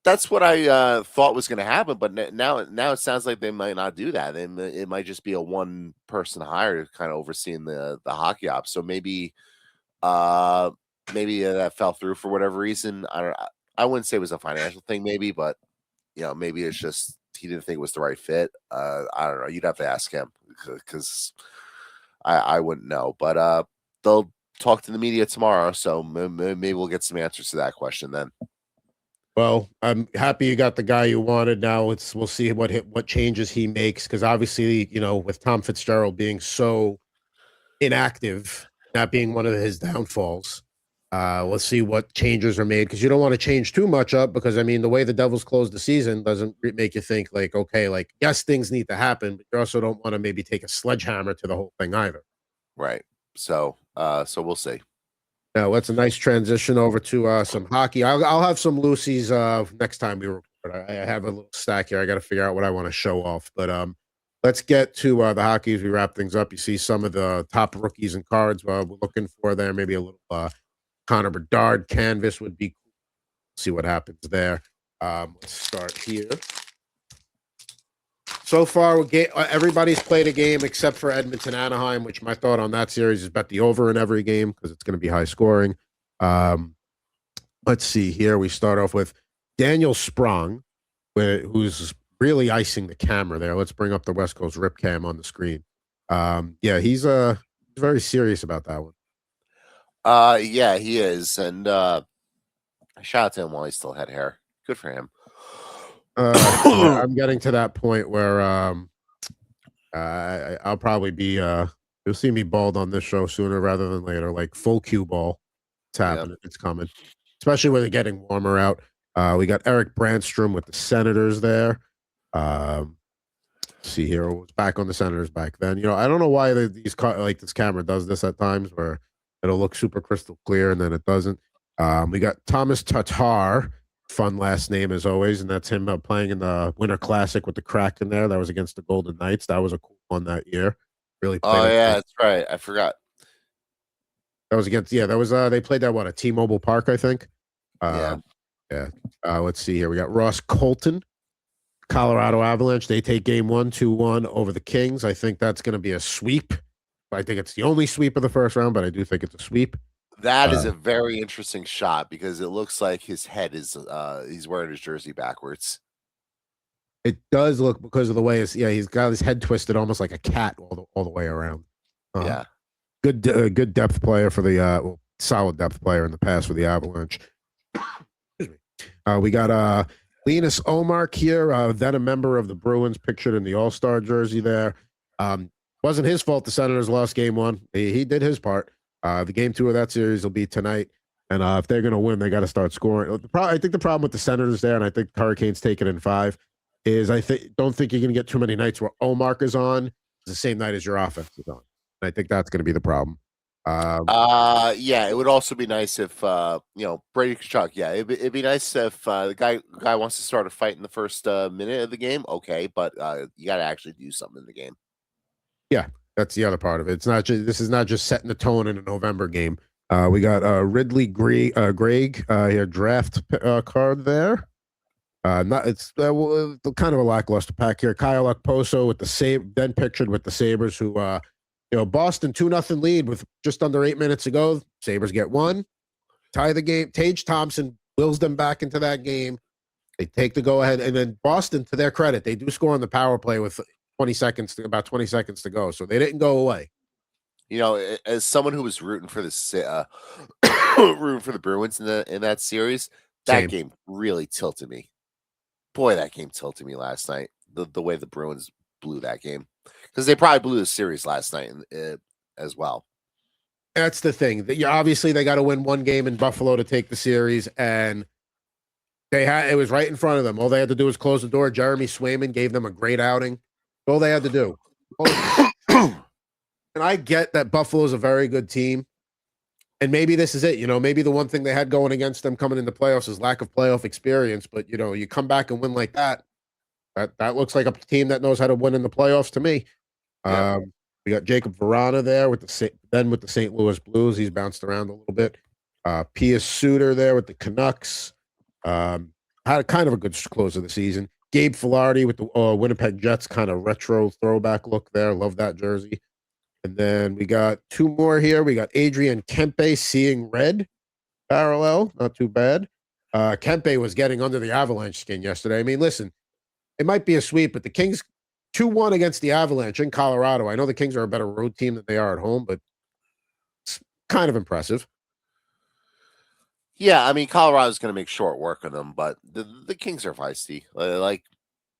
that's what I thought was going to happen, but now it sounds like they might not do that. It might just be a one person hire kind of overseeing the hockey ops. So maybe that fell through for whatever reason. I wouldn't say it was a financial thing, maybe, but maybe it's just he didn't think it was the right fit. I don't know. You'd have to ask him because I wouldn't know. But they'll talk to the media tomorrow, so maybe we'll get some answers to that question then.
Well, I'm happy you got the guy you wanted. Now we'll see what changes he makes, because obviously, with Tom Fitzgerald being so inactive, that being one of his downfalls. Let's see what changes are made, because you don't want to change too much up, because I mean the way the Devils closed the season doesn't make you think like, okay, like yes, things need to happen, but you also don't want to maybe take a sledgehammer to the whole thing either.
Right. So we'll see.
Now that's a nice transition over to some hockey. I'll have some Lucy's next time we record. I have a little stack here. I got to figure out what I want to show off, but let's get to the hockey as we wrap things up. You see some of the top rookies and cards we're looking for there. Maybe a little Connor Bedard canvas would be cool. See what happens there. Let's start here. So far, everybody's played a game except for Edmonton Anaheim, which my thought on that series is bet the over in every game because it's going to be high scoring. Let's see here. We start off with Daniel Sprong, who's really icing the camera there. Let's bring up the West Coast Rip Cam on the screen. Yeah, he's very serious about that one.
Yeah, he is. And shout out to him while he still had hair. Good for him.
I'm getting to that point where I'll probably be you'll see me bald on this show sooner rather than later, like full cue ball. It's happening. Yep. It's coming, especially when it's getting warmer out. We got Eric Brandstrom with the Senators there. See here, it was back on the Senators back then. I don't know why this camera does this at times where it'll look super crystal clear and then it doesn't. We got Thomas Tatar. Fun last name as always, and that's him playing in the Winter Classic with the Kraken there. That was against the Golden Knights. That was a cool one that year. Really.
That's right. I forgot.
That was against. Yeah, that was. They played that at T-Mobile Park, I think. Yeah. Let's see here. We got Ross Colton, Colorado Avalanche. They take game 1-2-1 over the Kings. I think that's going to be a sweep. I think it's the only sweep of the first round, but I do think it's a sweep.
That is a very interesting shot because it looks like his head is he's wearing his jersey backwards.
It does look because of the way he's got his head twisted almost like a cat all the way around.
Yeah.
Good depth player for the solid depth player in the past for the Avalanche. Excuse me. We got Linus Omark here, then a member of the Bruins, pictured in the All-Star jersey there. Wasn't his fault the Senators lost game one. He did his part. The game two of that series will be tonight. And if they're going to win, they got to start scoring. I think the problem with the Senators there, and I think Hurricanes take it in 5, is don't think you're going to get too many nights where Omark is on the same night as your offense is on. And I think that's going to be the problem.
Yeah, it would also be nice if Brady Kachuk. Yeah, it'd be nice if the guy wants to start a fight in the first minute of the game. Okay, but you got to actually do something in the game.
Yeah, that's the other part of it. This is not just setting the tone in a November game. We got Ridley Gregg here, draft card there. It's kind of a lackluster pack here. Kyle Okposo with then pictured with the Sabres, who Boston 2-0 lead with just under 8 minutes to go. Sabres get one, tie the game. Tage Thompson wills them back into that game. They take the go ahead, and then Boston, to their credit, they do score on the power play with about 20 seconds to go, so they didn't go away.
As someone who was rooting for the rooting for the Bruins in that series, that game really tilted me. Boy, that game tilted me last night. The way the Bruins blew that game, because they probably blew the series last night as well.
That's the thing. Obviously they got to win one game in Buffalo to take the series, and it was right in front of them. All they had to do was close the door. Jeremy Swayman gave them a great outing. All they had to do. And I get that Buffalo's a very good team, and maybe this is it. Maybe the one thing they had going against them coming into playoffs is lack of playoff experience. But you come back and win like that. That looks like a team that knows how to win in the playoffs to me. Yeah. We got Jacob Verana there with the St. Louis Blues. He's bounced around a little bit. Pius Suter there with the Canucks. Had kind of a good close of the season. Gabe Filardi with the Winnipeg Jets, kind of retro throwback look there. Love that jersey. And then we got 2 more here. We got Adrian Kempe, Seeing Red parallel. Not too bad. Kempe was getting under the Avalanche skin yesterday. I mean, listen, it might be a sweep, but the Kings 2-1 against the Avalanche in Colorado. I know the Kings are a better road team than they are at home, but it's kind of impressive.
Yeah, I mean, Colorado's going to make short work of them, but the Kings are feisty. Like,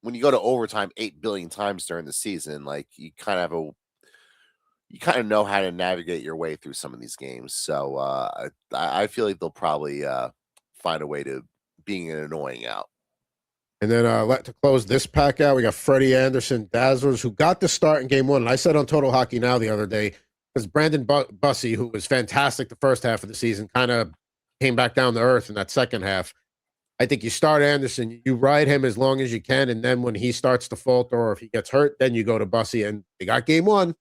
when you go to overtime 8 billion times during the season, like, you kind of know how to navigate your way through some of these games. So I feel like they'll probably find a way to being an annoying out.
And then to close this pack out, we got Freddie Anderson, Dazzlers, who got the start in game 1. And I said on Total Hockey Now the other day, because Brandon Bussey, who was fantastic the first half of the season, kind of came back down to earth in that second half. I think you start Anderson, you ride him as long as you can, and then when he starts to falter or if he gets hurt, then you go to Bussey. And they got game 1.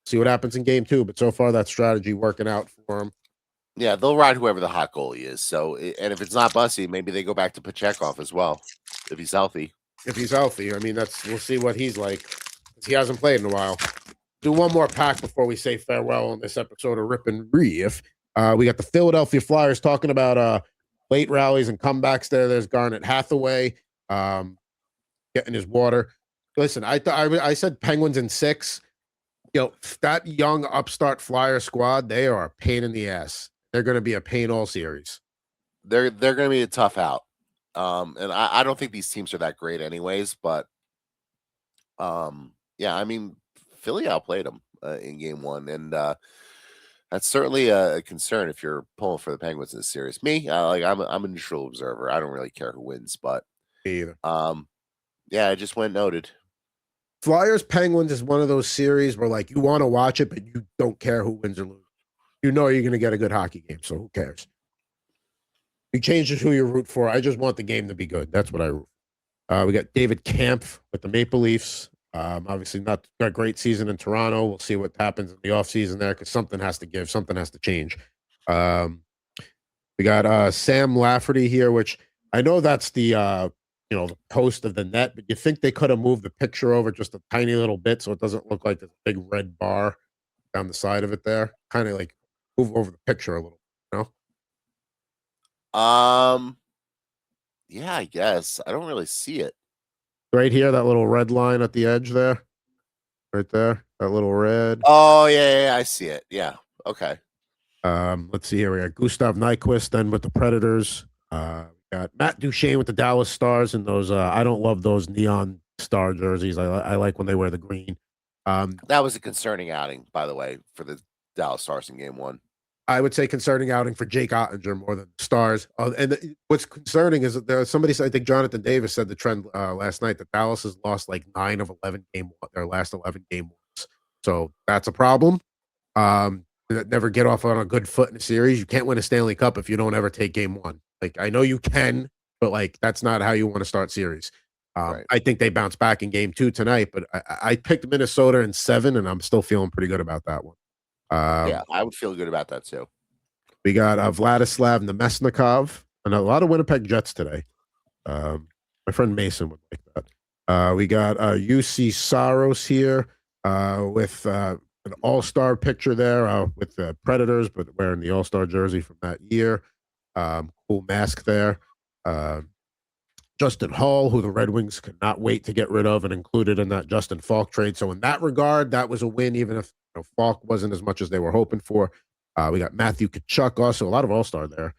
See what happens in game 2. But so far, that strategy working out for him.
Yeah, they'll ride whoever the hot goalie is. So, and if it's not Bussey, maybe they go back to Pachekov as well, if he's healthy.
If he's healthy, I mean, we'll see what he's like. He hasn't played in a while. Do one more pack before we say farewell on this episode of Rip N Riff. We got the Philadelphia Flyers talking about late rallies and comebacks there. There's Garnet Hathaway getting his water. Listen, I said Penguins in 6. That young upstart Flyer squad, they are a pain in the ass. They're going to be a pain all series.
They're going to be a tough out. And I don't think these teams are that great anyways, but yeah, I mean, Philly outplayed them in game 1, and that's certainly a concern if you're pulling for the Penguins in this series. Me, I'm a neutral observer. I don't really care who wins, but
Me either.
Yeah, I just went noted.
Flyers Penguins is one of those series where like you want to watch it, but you don't care who wins or loses. You know you're going to get a good hockey game, so who cares? You change who you root for. I just want the game to be good. That's what I root. We got David Kampf with the Maple Leafs. Obviously not a great season in Toronto. We'll see what happens in the offseason there because something has to give. Something has to change. We got Sam Lafferty here, which I know that's the the post of the net, but you think they could have moved the picture over just a tiny little bit so it doesn't look like this big red bar down the side of it there. Kind of like move over the picture a little. You
Yeah, I guess. I don't really see it.
right here, that little red line at the edge there, right there, that little red.
Oh, yeah, I see it. Yeah. Okay.
Let's see here. We got Gustav Nyquist then with the Predators. We got Matt Duchene with the Dallas Stars and those. I don't love those neon star jerseys. I like when they wear the green.
That was a concerning outing, by the way, for the Dallas Stars in Game 1.
I would say concerning outing for Jake Ottinger more than the Stars. What's concerning is that somebody said, I think Jonathan Davis said the trend last night that Dallas has lost like 9 of 11 their last 11 game ones. So that's a problem. Never get off on a good foot in a series. You can't win a Stanley Cup if you don't ever take game 1. Like, I know you can, but like that's not how you want to start series.
Right.
I think they bounce back in game 2 tonight, but I picked Minnesota in 7, and I'm still feeling pretty good about that one.
Yeah, I would feel good about that too.
We got Vladislav Nemesnikov and a lot of Winnipeg Jets today. My friend Mason would like that. We got UC Saros here with an all-star picture there with the Predators, but wearing the all-star jersey from that year. Cool mask there. Justin Hall, who the Red Wings could not wait to get rid of and included in that Justin Falk trade. So in that regard, that was a win, even if Falk wasn't as much as they were hoping for. We got Matthew Tkachuk, also a lot of all-star there,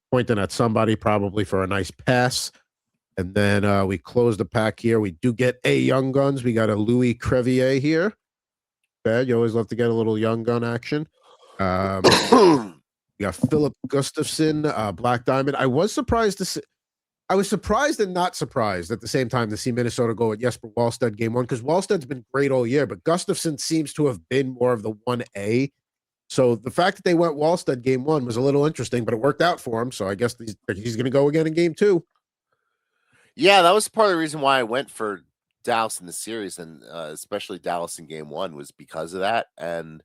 pointing at somebody probably for a nice pass. And then we close the pack here. We do get a Young Guns. We got a Louis Crevier here. Bad. You always love to get a little Young Gun action. We got Philip Gustafson, Black Diamond. I was surprised and not surprised at the same time to see Minnesota go with Jesper Wallstedt game 1, because Wallsted's been great all year, but Gustafson seems to have been more of the 1A. So the fact that they went Wallstedt game 1 was a little interesting, but it worked out for him. So I guess he's going to go again in game 2.
Yeah, that was part of the reason why I went for Dallas in the series, and especially Dallas in game 1 was because of that. And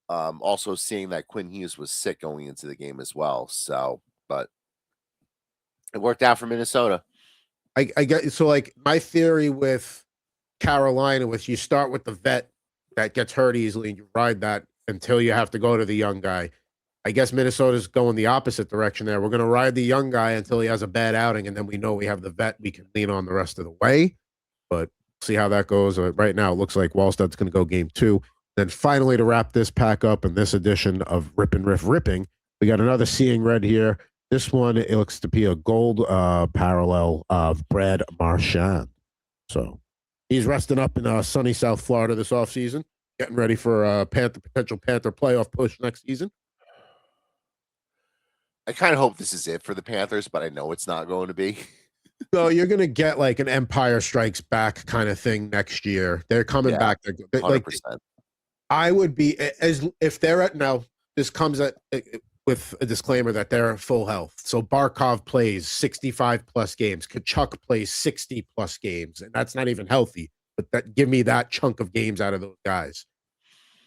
also seeing that Quinn Hughes was sick going into the game as well. So, but it worked out for Minnesota.
I get so like my theory with Carolina was you start with the vet that gets hurt easily and you ride that until you have to go to the young guy. I guess Minnesota's going the opposite direction there. We're going to ride the young guy until he has a bad outing, and then we know we have the vet we can lean on the rest of the way. But see how that goes. Right now, it looks like Wallsted's going to go game 2. Then finally, to wrap this pack up in this edition of Rip and Riff Ripping, we got another Seeing Red here. This one, it looks to be a gold parallel of Brad Marchand. So he's resting up in sunny South Florida this offseason, getting ready for a potential Panther playoff push next season.
I kind of hope this is it for the Panthers, but I know it's not going to be.
So you're going to get like an Empire Strikes Back kind of thing next year. They're coming back. They're
100%.
Like, I would be as if they're at now. This comes at with a disclaimer that they're at full health. So Barkov plays 65 plus games. Kachuk plays 60 plus games, and that's not even healthy. But give me that chunk of games out of those guys.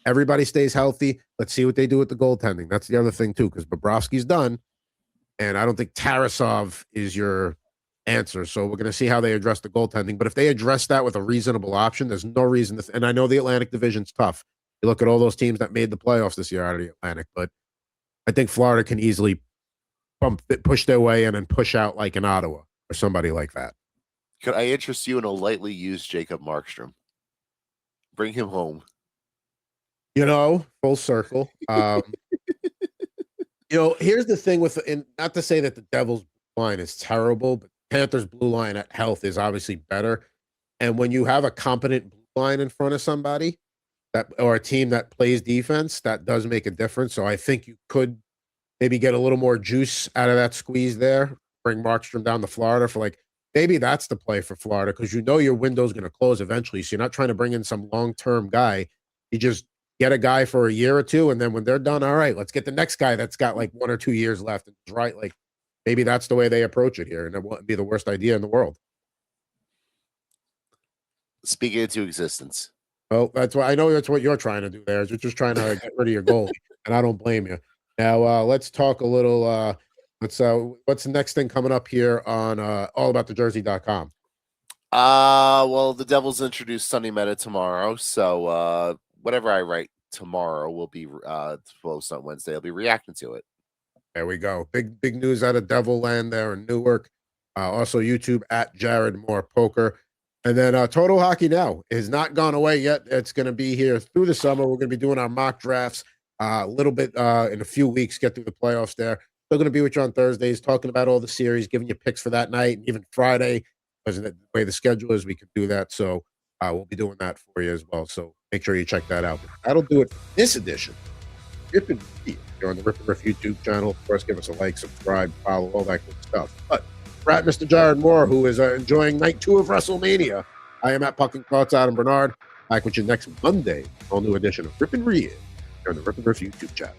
Everybody stays healthy. Let's see what they do with the goaltending. That's the other thing too, because Bobrovsky's done, and I don't think Tarasov is your answer. So we're going to see how they address the goaltending. But if they address that with a reasonable option, there's no reason to. And I know the Atlantic Division's tough. You look at all those teams that made the playoffs this year out of the Atlantic, but I think Florida can easily push their way in and push out like an Ottawa or somebody like that.
Could I interest you in a lightly used Jacob Markstrom? Bring him home.
Full circle. Here's the thing and not to say that the Devils' line is terrible, but Panthers' blue line at health is obviously better. And when you have a competent blue line in front of somebody or a team that plays defense, that does make a difference. So I think you could maybe get a little more juice out of that squeeze there. Bring Markstrom down to Florida for maybe that's the play for Florida, because your window's going to close eventually. So you're not trying to bring in some long-term guy. You just get a guy for a year or two, and then when they're done, all right, let's get the next guy that's got 1 or 2 years left. Right, maybe that's the way they approach it here, and it wouldn't be the worst idea in the world.
Speaking into existence.
Well, that's why I know that's what you're trying to do there. Is you're just trying to get rid of your goalie, and I don't blame you. Now let's talk a little. What's the next thing coming up here on allaboutthejersey.com?
Well, the Devils introduced Sunny Meta tomorrow, so whatever I write tomorrow will be post on Wednesday. I'll be reacting to it.
There we go. Big news out of Devil Land there in Newark. Also YouTube at Jared Moore Poker. And then Total Hockey Now is not gone away yet. It's going to be here through the summer. We're going to be doing our mock drafts a little bit in a few weeks, get through the playoffs there. Still going to be with you on Thursdays, talking about all the series, giving you picks for that night, and even Friday. Because the way the schedule is, we can do that. So we'll be doing that for you as well. So make sure you check that out. That'll do it for this edition. Rip and Riff. You're on the Rip and Riff YouTube channel. Of course, give us a like, subscribe, follow, all that good stuff. But for Mr. Jared Moore, who is enjoying night 2 of WrestleMania, I am at Pucking Thoughts, Adam Bernard. Back with you next Monday, all new edition of Rip and Riff. You're on the Rip and Riff YouTube channel.